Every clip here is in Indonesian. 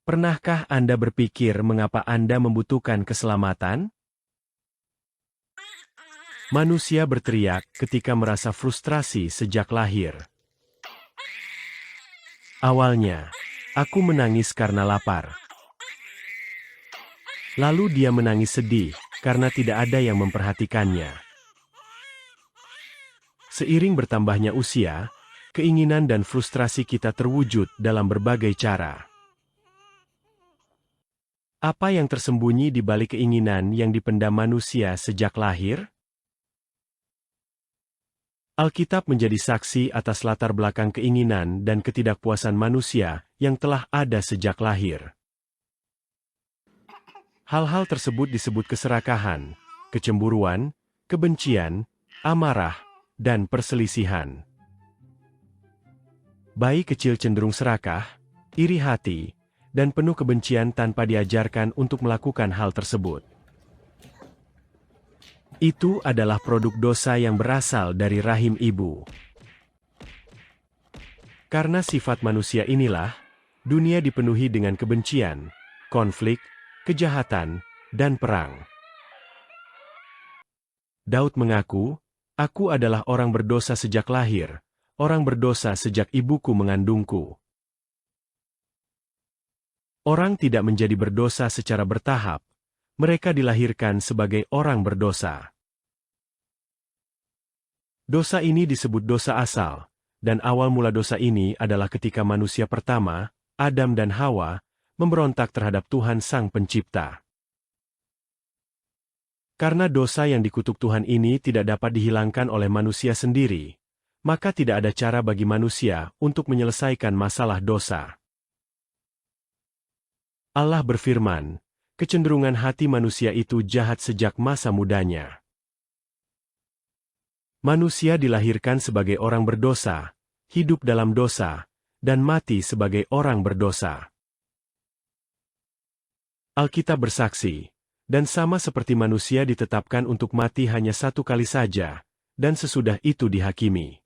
Pernahkah Anda berpikir mengapa Anda membutuhkan keselamatan? Manusia berteriak ketika merasa frustrasi sejak lahir. Awalnya, aku menangis karena lapar. Lalu dia menangis sedih karena tidak ada yang memperhatikannya. Seiring bertambahnya usia, keinginan dan frustrasi kita terwujud dalam berbagai cara. Apa yang tersembunyi di balik keinginan yang dipendam manusia sejak lahir? Alkitab menjadi saksi atas latar belakang keinginan dan ketidakpuasan manusia yang telah ada sejak lahir. Hal-hal tersebut disebut keserakahan, kecemburuan, kebencian, amarah, dan perselisihan. Bayi kecil cenderung serakah, iri hati, dan penuh kebencian tanpa diajarkan untuk melakukan hal tersebut. Itu adalah produk dosa yang berasal dari rahim ibu. Karena sifat manusia inilah, dunia dipenuhi dengan kebencian, konflik, kejahatan, dan perang. Daud mengaku, "Aku adalah orang berdosa sejak lahir, orang berdosa sejak ibuku mengandungku." Orang tidak menjadi berdosa secara bertahap, mereka dilahirkan sebagai orang berdosa. Dosa ini disebut dosa asal, dan awal mula dosa ini adalah ketika manusia pertama, Adam dan Hawa, memberontak terhadap Tuhan Sang Pencipta. Karena dosa yang dikutuk Tuhan ini tidak dapat dihilangkan oleh manusia sendiri, maka tidak ada cara bagi manusia untuk menyelesaikan masalah dosa. Allah berfirman, kecenderungan hati manusia itu jahat sejak masa mudanya. Manusia dilahirkan sebagai orang berdosa, hidup dalam dosa, dan mati sebagai orang berdosa. Alkitab bersaksi, dan sama seperti manusia ditetapkan untuk mati hanya satu kali saja, dan sesudah itu dihakimi.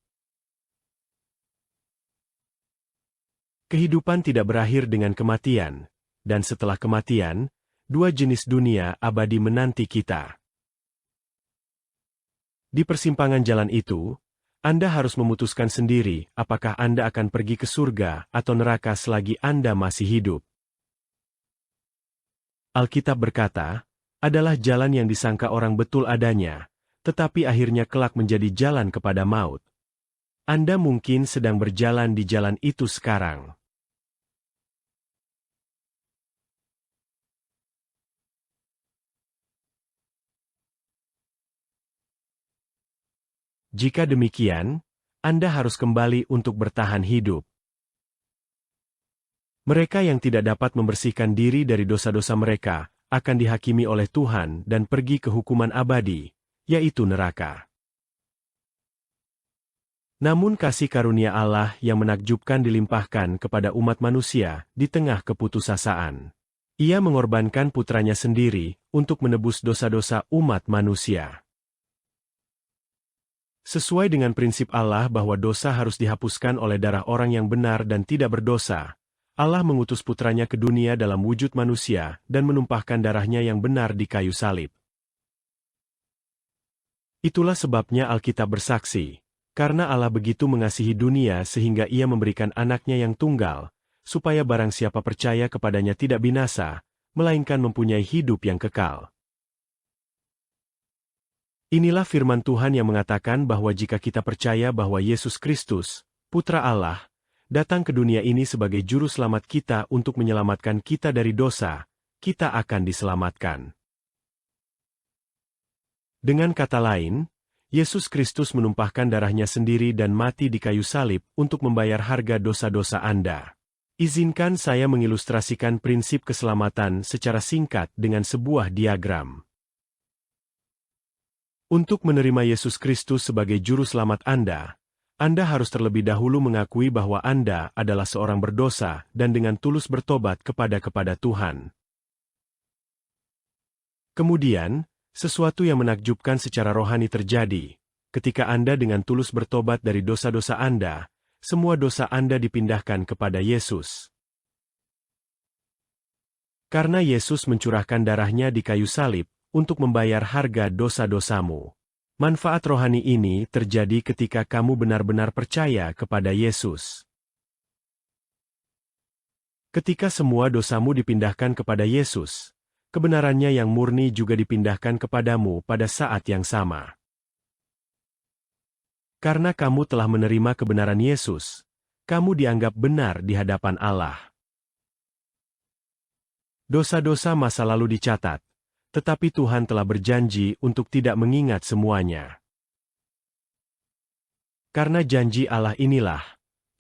Kehidupan tidak berakhir dengan kematian, dan setelah kematian, dua jenis dunia abadi menanti kita. Di persimpangan jalan itu, Anda harus memutuskan sendiri apakah Anda akan pergi ke surga atau neraka selagi Anda masih hidup. Alkitab berkata, adalah jalan yang disangka orang betul adanya, tetapi akhirnya kelak menjadi jalan kepada maut. Anda mungkin sedang berjalan di jalan itu sekarang. Jika demikian, Anda harus kembali untuk bertahan hidup. Mereka yang tidak dapat membersihkan diri dari dosa-dosa mereka, akan dihakimi oleh Tuhan dan pergi ke hukuman abadi, yaitu neraka. Namun kasih karunia Allah yang menakjubkan dilimpahkan kepada umat manusia di tengah keputusasaan. Ia mengorbankan putranya sendiri untuk menebus dosa-dosa umat manusia. Sesuai dengan prinsip Allah bahwa dosa harus dihapuskan oleh darah orang yang benar dan tidak berdosa, Allah mengutus putranya ke dunia dalam wujud manusia dan menumpahkan darahnya yang benar di kayu salib. Itulah sebabnya Alkitab bersaksi, karena Allah begitu mengasihi dunia sehingga ia memberikan anaknya yang tunggal, supaya barang siapa percaya kepadanya tidak binasa, melainkan mempunyai hidup yang kekal. Inilah firman Tuhan yang mengatakan bahwa jika kita percaya bahwa Yesus Kristus, Putra Allah, datang ke dunia ini sebagai juru selamat kita untuk menyelamatkan kita dari dosa, kita akan diselamatkan. Dengan kata lain, Yesus Kristus menumpahkan darahnya sendiri dan mati di kayu salib untuk membayar harga dosa-dosa Anda. Izinkan saya mengilustrasikan prinsip keselamatan secara singkat dengan sebuah diagram. Untuk menerima Yesus Kristus sebagai juru selamat Anda harus terlebih dahulu mengakui bahwa Anda adalah seorang berdosa dan dengan tulus bertobat kepada Tuhan. Kemudian, sesuatu yang menakjubkan secara rohani terjadi. Ketika Anda dengan tulus bertobat dari dosa-dosa Anda, semua dosa Anda dipindahkan kepada Yesus. Karena Yesus mencurahkan darahnya di kayu salib untuk membayar harga dosa-dosamu. Manfaat rohani ini terjadi ketika kamu benar-benar percaya kepada Yesus. Ketika semua dosamu dipindahkan kepada Yesus, kebenarannya yang murni juga dipindahkan kepadamu pada saat yang sama. Karena kamu telah menerima kebenaran Yesus, kamu dianggap benar di hadapan Allah. Dosa-dosa masa lalu dicatat, tetapi Tuhan telah berjanji untuk tidak mengingat semuanya. Karena janji Allah inilah,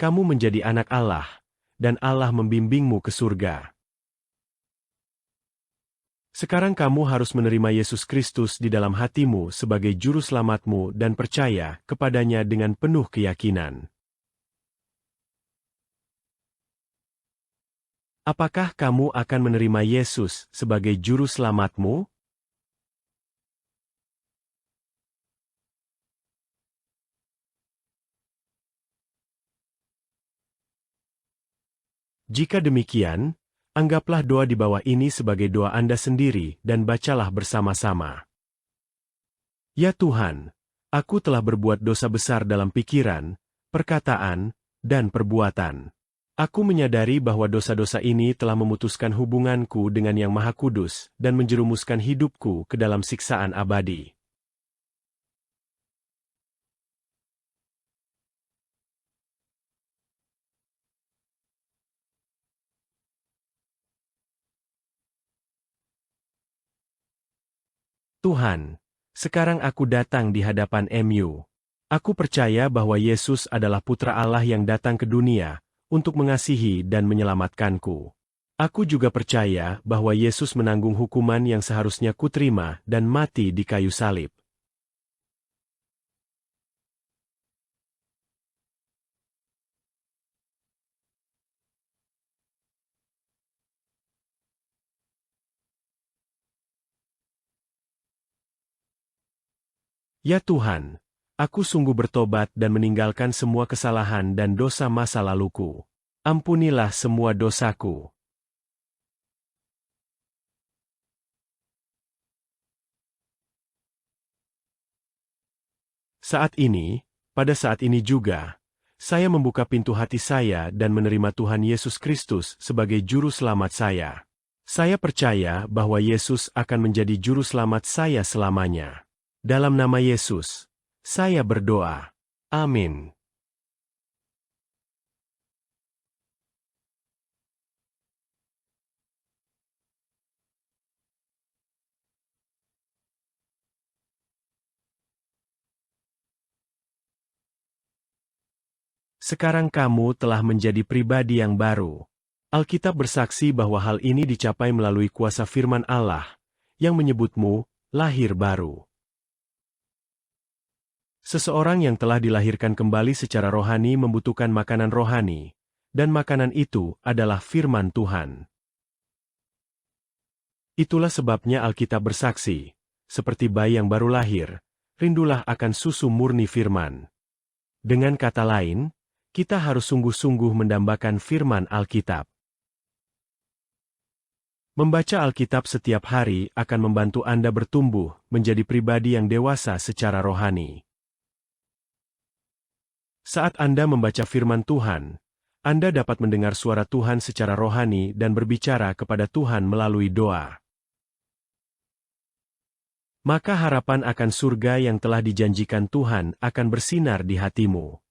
kamu menjadi anak Allah, dan Allah membimbingmu ke surga. Sekarang kamu harus menerima Yesus Kristus di dalam hatimu sebagai juru selamatmu dan percaya kepadanya dengan penuh keyakinan. Apakah kamu akan menerima Yesus sebagai juru selamatmu? Jika demikian, anggaplah doa di bawah ini sebagai doa Anda sendiri dan bacalah bersama-sama. Ya Tuhan, aku telah berbuat dosa besar dalam pikiran, perkataan, dan perbuatan. Aku menyadari bahwa dosa-dosa ini telah memutuskan hubunganku dengan Yang Maha Kudus dan menjerumuskan hidupku ke dalam siksaan abadi. Tuhan, sekarang aku datang di hadapan MU. Aku percaya bahwa Yesus adalah Putra Allah yang datang ke dunia untuk mengasihi dan menyelamatkanku. Aku juga percaya bahwa Yesus menanggung hukuman yang seharusnya kuterima dan mati di kayu salib. Ya Tuhan, aku sungguh bertobat dan meninggalkan semua kesalahan dan dosa masa laluku. Ampunilah semua dosaku. Pada saat ini juga, saya membuka pintu hati saya dan menerima Tuhan Yesus Kristus sebagai juru selamat saya. Saya percaya bahwa Yesus akan menjadi juru selamat saya selamanya. Dalam nama Yesus, saya berdoa. Amin. Sekarang kamu telah menjadi pribadi yang baru. Alkitab bersaksi bahwa hal ini dicapai melalui kuasa firman Allah, yang menyebutmu lahir baru. Seseorang yang telah dilahirkan kembali secara rohani membutuhkan makanan rohani, dan makanan itu adalah firman Tuhan. Itulah sebabnya Alkitab bersaksi, seperti bayi yang baru lahir, rindulah akan susu murni firman. Dengan kata lain, kita harus sungguh-sungguh mendambakan firman Alkitab. Membaca Alkitab setiap hari akan membantu Anda bertumbuh menjadi pribadi yang dewasa secara rohani. Saat Anda membaca firman Tuhan, Anda dapat mendengar suara Tuhan secara rohani dan berbicara kepada Tuhan melalui doa. Maka harapan akan surga yang telah dijanjikan Tuhan akan bersinar di hatimu.